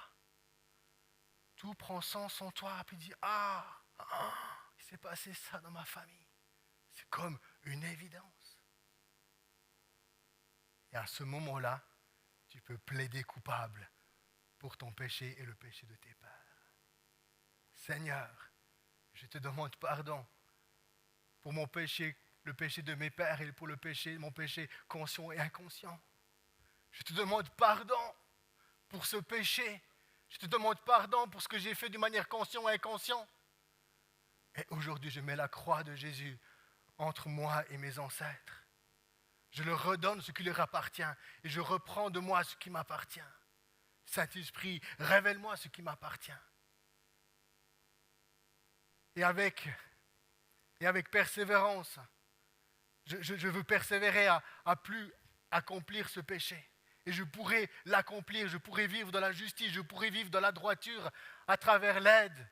Speaker 1: Tout prend sens en toi. Puis il dit, il s'est passé ça dans ma famille. C'est comme une évidence. Et à ce moment-là, tu peux plaider coupable pour ton péché et le péché de tes pères. Seigneur, je te demande pardon pour mon péché, le péché de mes pères et pour mon péché conscient et inconscient. Je te demande pardon pour ce péché. Je te demande pardon pour ce que j'ai fait d'une manière consciente et inconsciente. Et aujourd'hui, je mets la croix de Jésus entre moi et mes ancêtres. Je leur redonne ce qui leur appartient et je reprends de moi ce qui m'appartient. Saint-Esprit, révèle-moi ce qui m'appartient. et avec persévérance, je veux persévérer à plus accomplir ce péché. Et je pourrai l'accomplir, je pourrai vivre dans la justice, je pourrai vivre dans la droiture à travers l'aide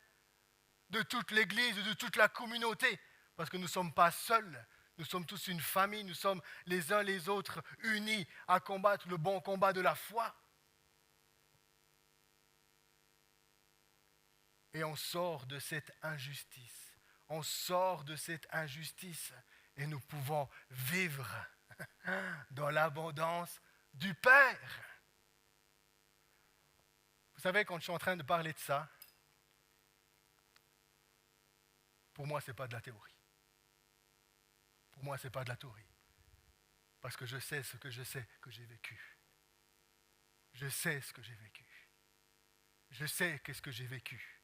Speaker 1: de toute l'Église, de toute la communauté. Parce que nous ne sommes pas seuls, nous sommes tous une famille, nous sommes les uns les autres unis à combattre le bon combat de la foi. Et on sort de cette injustice. On sort de cette injustice et nous pouvons vivre dans l'abondance du Père. Vous savez, quand je suis en train de parler de ça, pour moi, ce n'est pas de la théorie. Pour moi, ce n'est pas de la théorie. Parce que je sais ce que je sais que j'ai vécu. Je sais ce que j'ai vécu. Je sais qu'est-ce que j'ai vécu.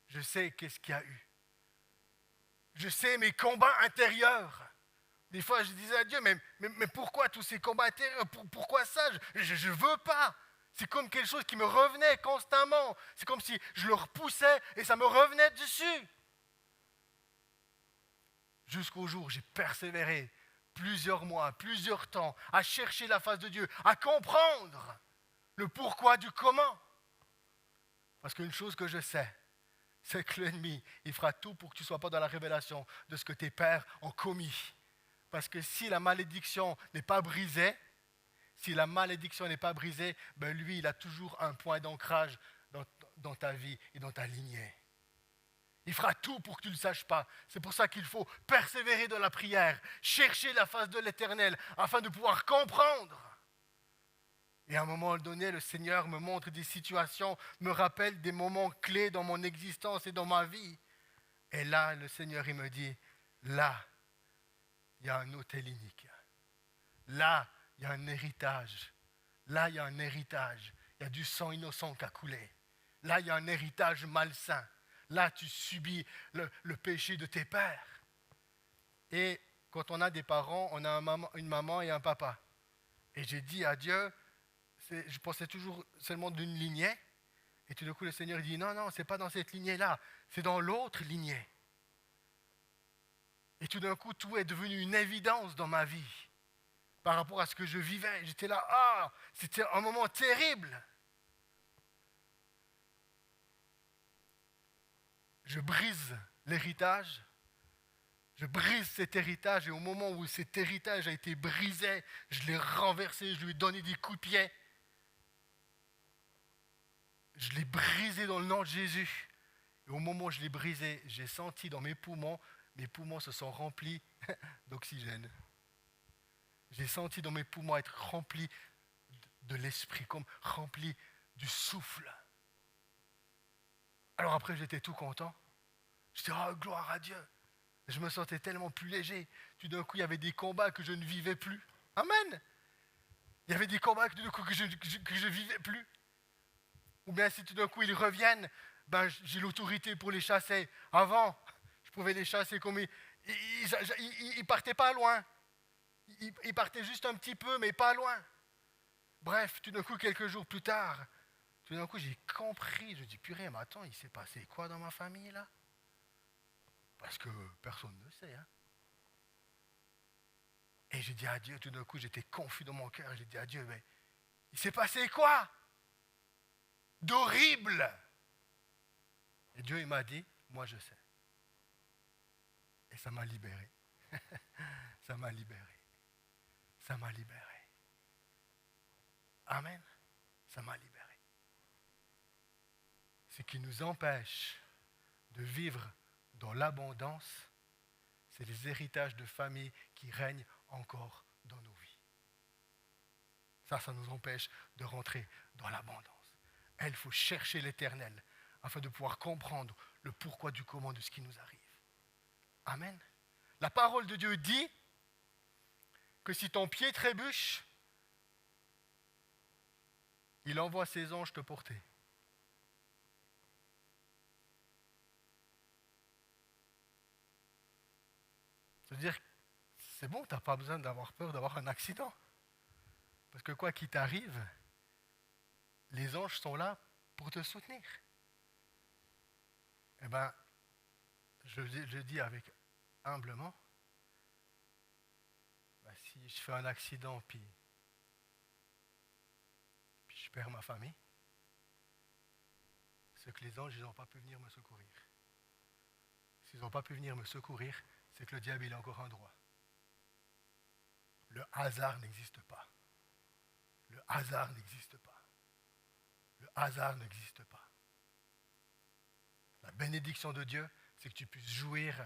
Speaker 1: Je sais qu'est-ce qu'il y a eu. Je sais mes combats intérieurs. Des fois, je disais à Dieu, mais pourquoi tous ces combats intérieurs? Pourquoi ça? Je ne veux pas. C'est comme quelque chose qui me revenait constamment. C'est comme si je le repoussais et ça me revenait dessus. Jusqu'au jour où j'ai persévéré plusieurs mois, plusieurs temps, à chercher la face de Dieu, à comprendre le pourquoi du comment. Parce qu'une chose que je sais, c'est que l'ennemi, il fera tout pour que tu ne sois pas dans la révélation de ce que tes pères ont commis. Parce que si la malédiction n'est pas brisée, ben lui, il a toujours un point d'ancrage dans ta vie et dans ta lignée. Il fera tout pour que tu ne le saches pas. C'est pour ça qu'il faut persévérer dans la prière, chercher la face de l'Éternel afin de pouvoir comprendre. Et à un moment donné, le Seigneur me montre des situations, me rappelle des moments clés dans mon existence et dans ma vie. Et là, le Seigneur, il me dit, là, il y a un autel inique. Là, il y a un héritage. Là, il y a un héritage. Il y a du sang innocent qui a coulé. Là, il y a un héritage malsain. Là, tu subis le péché de tes pères. Et quand on a des parents, on a une maman et un papa. Et j'ai dit à Dieu, je pensais toujours seulement d'une lignée. Et tout d'un coup, le Seigneur dit, non, ce n'est pas dans cette lignée-là. C'est dans l'autre lignée. Et tout d'un coup, tout est devenu une évidence dans ma vie. Par rapport à ce que je vivais. J'étais là, c'était un moment terrible. Je brise l'héritage. Je brise cet héritage. Et au moment où cet héritage a été brisé, je l'ai renversé, je lui ai donné des coups de pied. Je l'ai brisé dans le nom de Jésus. Et au moment où je l'ai brisé, j'ai senti dans mes poumons se sont remplis d'oxygène. J'ai senti dans mes poumons être remplis de l'esprit, comme remplis du souffle. Alors après, j'étais tout content. J'étais, gloire à Dieu. Je me sentais tellement plus léger. Tout d'un coup, il y avait des combats que je ne vivais plus. Amen. Il y avait des combats que je ne vivais plus. Ou bien si tout d'un coup, ils reviennent, j'ai l'autorité pour les chasser. Avant, je pouvais les chasser comme ils partaient pas loin. Ils partaient juste un petit peu, mais pas loin. Bref, tout d'un coup, quelques jours plus tard, tout d'un coup, j'ai compris. Je dis, purée, mais attends, il s'est passé quoi dans ma famille, là? Parce que personne ne sait. Hein? Et j'ai dit à Dieu, tout d'un coup, j'étais confus dans mon cœur. J'ai dit à Dieu, mais il s'est passé quoi d'horrible? Et Dieu, il m'a dit, moi, je sais. Et ça m'a libéré. Ça m'a libéré. Ça m'a libéré. Amen. Ça m'a libéré. Ce qui nous empêche de vivre dans l'abondance, c'est les héritages de famille qui règnent encore dans nos vies. Ça nous empêche de rentrer dans l'abondance. Et il faut chercher l'Éternel afin de pouvoir comprendre le pourquoi du comment de ce qui nous arrive. Amen. La parole de Dieu dit que si ton pied trébuche, il envoie ses anges te porter. C'est-à-dire, c'est bon, tu n'as pas besoin d'avoir peur d'avoir un accident. Parce que quoi qu'il t'arrive, les anges sont là pour te soutenir. Eh bien, je dis avec humblement, si je fais un accident puis je perds ma famille, c'est que les anges n'ont pas pu venir me secourir. S'ils n'ont pas pu venir me secourir, c'est que le diable il a encore un droit. Le hasard n'existe pas. Le hasard n'existe pas. Le hasard n'existe pas. La bénédiction de Dieu, c'est que tu puisses jouir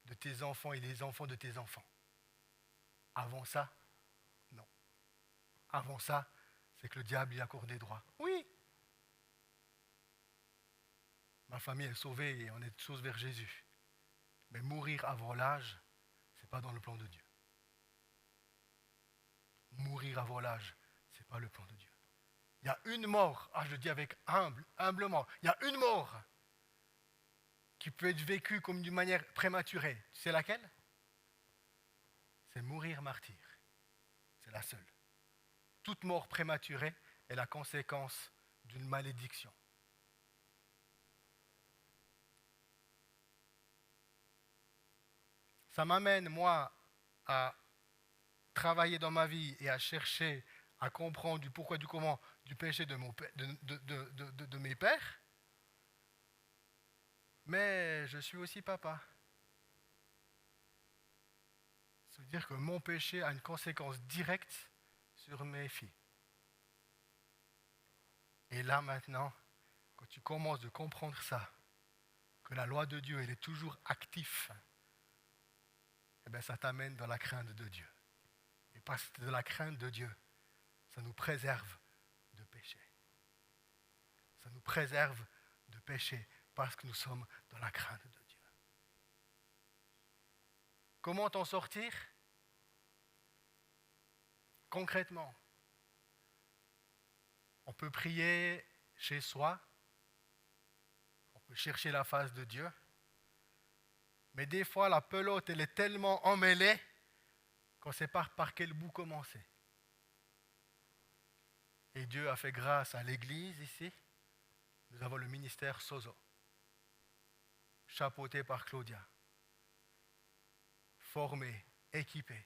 Speaker 1: de tes enfants et des enfants de tes enfants. Avant ça, non. Avant ça, c'est que le diable y accorde des droits. Oui. Ma famille est sauvée et on est tous vers Jésus. Mais mourir avant l'âge, ce n'est pas dans le plan de Dieu. Mourir avant l'âge, ce n'est pas le plan de Dieu. Il y a une mort, je le dis avec humblement, il y a une mort qui peut être vécue comme d'une manière prématurée. Tu sais laquelle? C'est mourir martyr. C'est la seule. Toute mort prématurée est la conséquence d'une malédiction. Ça m'amène, moi, à travailler dans ma vie et à chercher à comprendre du pourquoi, du comment, du péché de mes pères. Mais je suis aussi papa. Ça veut dire que mon péché a une conséquence directe sur mes filles. Et là maintenant, quand tu commences de comprendre ça, que la loi de Dieu, elle est toujours active, eh bien ça t'amène dans la crainte de Dieu. Et parce que de la crainte de Dieu, ça nous préserve de péché. Ça nous préserve de péché parce que nous sommes dans la crainte de Dieu. Comment t'en sortir? Concrètement, on peut prier chez soi, on peut chercher la face de Dieu, mais des fois la pelote elle est tellement emmêlée qu'on ne sait pas par quel bout commencer. Et Dieu a fait grâce à l'Église ici. Nous avons le ministère Sozo, chapeauté par Claudia, formé, équipé.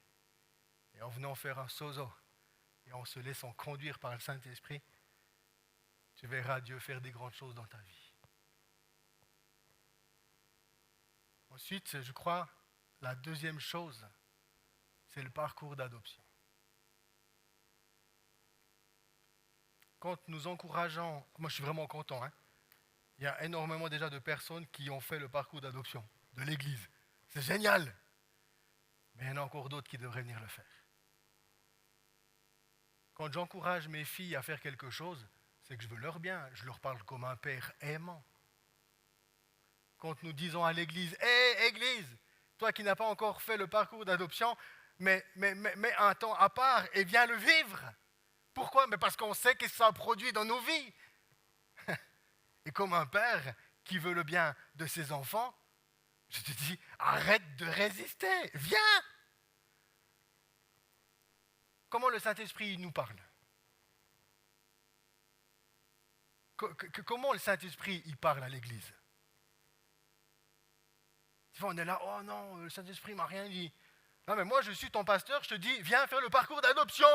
Speaker 1: Et en venant faire un Sozo et en se laissant conduire par le Saint-Esprit, tu verras Dieu faire des grandes choses dans ta vie. Ensuite, je crois, la deuxième chose, c'est le parcours d'adoption. Quand nous encourageons, moi je suis vraiment content, il y a énormément déjà de personnes qui ont fait le parcours d'adoption de l'Église. C'est génial. Mais il y en a encore d'autres qui devraient venir le faire. Quand j'encourage mes filles à faire quelque chose, c'est que je veux leur bien. Je leur parle comme un père aimant. Quand nous disons à l'Église, « Hé, Église, toi qui n'as pas encore fait le parcours d'adoption, mets un temps à part et viens le vivre. » Pourquoi? Mais parce qu'on sait que ça produit dans nos vies. Et comme un père qui veut le bien de ses enfants, je te dis, arrête de résister, viens. Comment le Saint-Esprit nous parle? Comment le Saint-Esprit il parle à l'Église? On est là, oh non, le Saint-Esprit m'a rien dit. Non mais moi je suis ton pasteur, je te dis, viens faire le parcours d'adoption.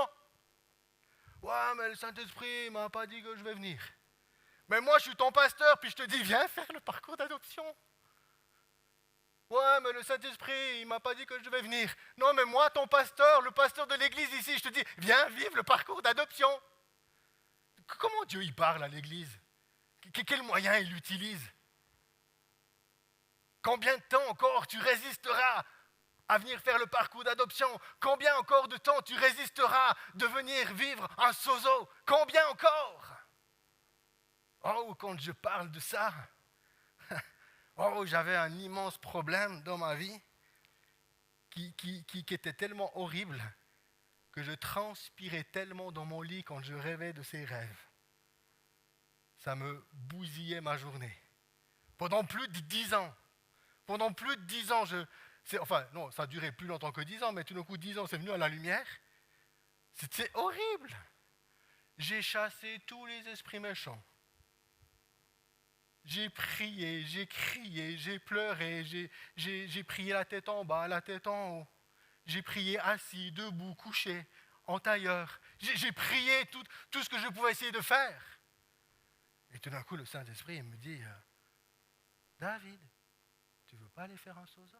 Speaker 1: Ouais, mais le Saint-Esprit m'a pas dit que je vais venir. Mais moi, je suis ton pasteur, puis je te dis, viens faire le parcours d'adoption. Ouais, mais le Saint-Esprit, il m'a pas dit que je vais venir. Non, mais moi, ton pasteur, le pasteur de l'église ici, je te dis, viens vivre le parcours d'adoption. Comment Dieu, il parle à l'église? Quels moyens il utilise? Combien de temps encore tu résisteras à venir faire le parcours d'adoption? Combien encore de temps tu résisteras de venir vivre un sozo? Combien encore? Oh, quand je parle de ça, oh, j'avais un immense problème dans ma vie qui était tellement horrible que je transpirais tellement dans mon lit quand je rêvais de ces rêves. Ça me bousillait ma journée. Pendant plus de 10 ans. Pendant plus de 10 ans, non, ça a duré plus longtemps que 10 ans, mais tout d'un coup, 10 ans, c'est venu à la lumière. C'était horrible. J'ai chassé tous les esprits méchants. J'ai prié, j'ai crié, j'ai pleuré, j'ai prié la tête en bas, la tête en haut. J'ai prié assis, debout, couché, en tailleur. J'ai prié tout ce que je pouvais essayer de faire. Et tout d'un coup, le Saint-Esprit me dit, David, tu veux pas aller faire un sozo?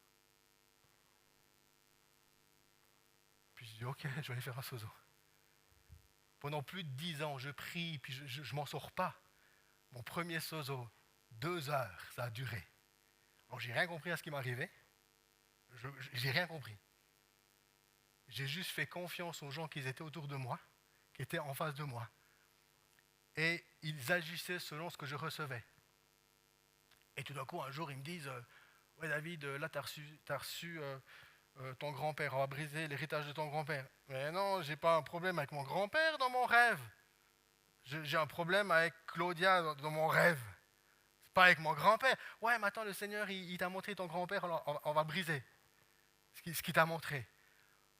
Speaker 1: Puis je dis, ok, je vais aller faire un sozo. Pendant plus de 10 ans, je prie, puis je m'en sors pas. Mon premier sozo, 2 heures, ça a duré. Alors, j'ai rien compris à ce qui m'arrivait. J'ai rien compris. J'ai juste fait confiance aux gens qui étaient autour de moi, qui étaient en face de moi. Et ils agissaient selon ce que je recevais. Et tout d'un coup, un jour, ils me disent, ouais David, là, tu as reçu ton grand-père, on va briser l'héritage de ton grand-père. Mais non, j'ai pas un problème avec mon grand-père dans mon rêve. J'ai un problème avec Claudia dans mon rêve. C'est pas avec mon grand-père. Ouais, mais attends, le Seigneur, il t'a montré ton grand-père, alors on va briser ce qu'il t'a montré.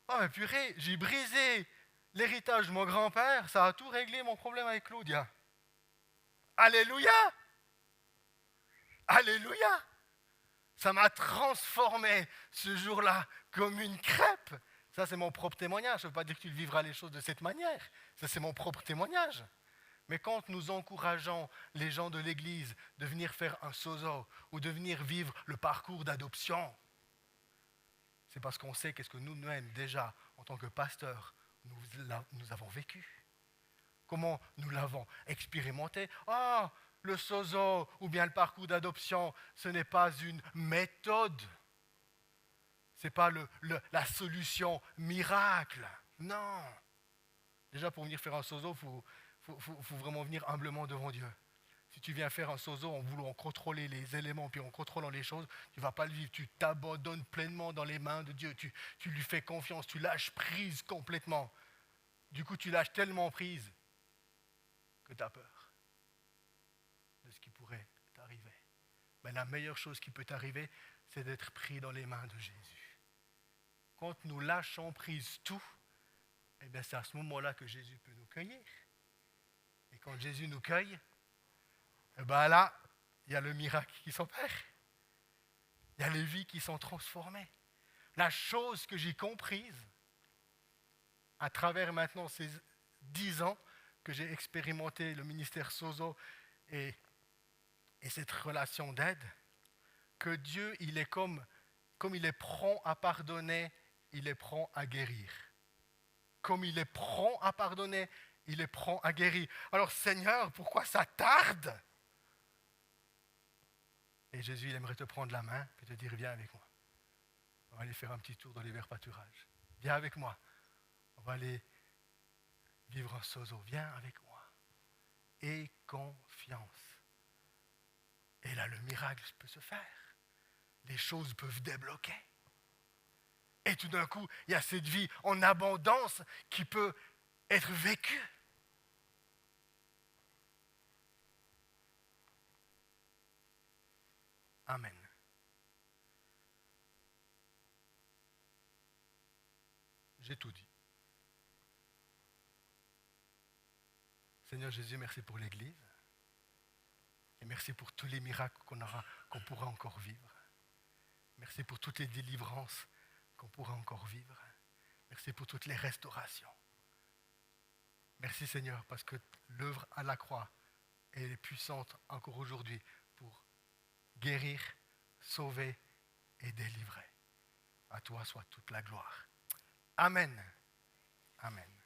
Speaker 1: Oh, mais purée, j'ai brisé l'héritage de mon grand-père, ça a tout réglé mon problème avec Claudia. Alléluia! Alléluia! Ça m'a transformé ce jour-là comme une crêpe. Ça, c'est mon propre témoignage. Ça ne veut pas dire que tu vivras les choses de cette manière. Ça, c'est mon propre témoignage. Mais quand nous encourageons les gens de l'Église de venir faire un sozo ou de venir vivre le parcours d'adoption, c'est parce qu'on sait qu'est-ce que nous-mêmes, déjà, en tant que pasteurs, nous avons vécu. Comment nous l'avons expérimenté. Ah, le sozo ou bien le parcours d'adoption, ce n'est pas une méthode. Ce n'est pas la solution miracle. Non. Déjà, pour venir faire un sozo, il faut vraiment venir humblement devant Dieu. Si tu viens faire un sozo en voulant contrôler les éléments, puis en contrôlant les choses, tu ne vas pas le vivre. Tu t'abandonnes pleinement dans les mains de Dieu. Tu lui fais confiance, tu lâches prise complètement. Du coup, tu lâches tellement prise que tu as peur de ce qui pourrait t'arriver. Mais la meilleure chose qui peut t'arriver, c'est d'être pris dans les mains de Jésus. Quand nous lâchons prise tout, eh bien c'est à ce moment-là que Jésus peut nous cueillir. Et quand Jésus nous cueille, eh bien là, il y a le miracle qui s'opère. Il y a les vies qui sont transformées. La chose que j'ai comprise, à travers maintenant ces 10 ans que j'ai expérimenté le ministère Sozo et cette relation d'aide, que Dieu, il est comme il est prompt à pardonner, il est prompt à guérir. Comme il est prompt à pardonner, il est prompt à guérir. Alors Seigneur, pourquoi ça tarde? Et Jésus, il aimerait te prendre la main et te dire, viens avec moi. On va aller faire un petit tour dans les verts pâturages. Viens avec moi. On va aller vivre un sozo. Viens avec moi. Aie confiance. Et là, le miracle peut se faire. Les choses peuvent débloquer. Et tout d'un coup, il y a cette vie en abondance qui peut être vécue. Amen. J'ai tout dit. Seigneur Jésus, merci pour l'Église. Et merci pour tous les miracles qu'on pourra encore vivre. Merci pour toutes les délivrances qu'on pourra encore vivre. Merci pour toutes les restaurations. Merci Seigneur, parce que l'œuvre à la croix est puissante encore aujourd'hui pour guérir, sauver et délivrer. À toi soit toute la gloire. Amen. Amen.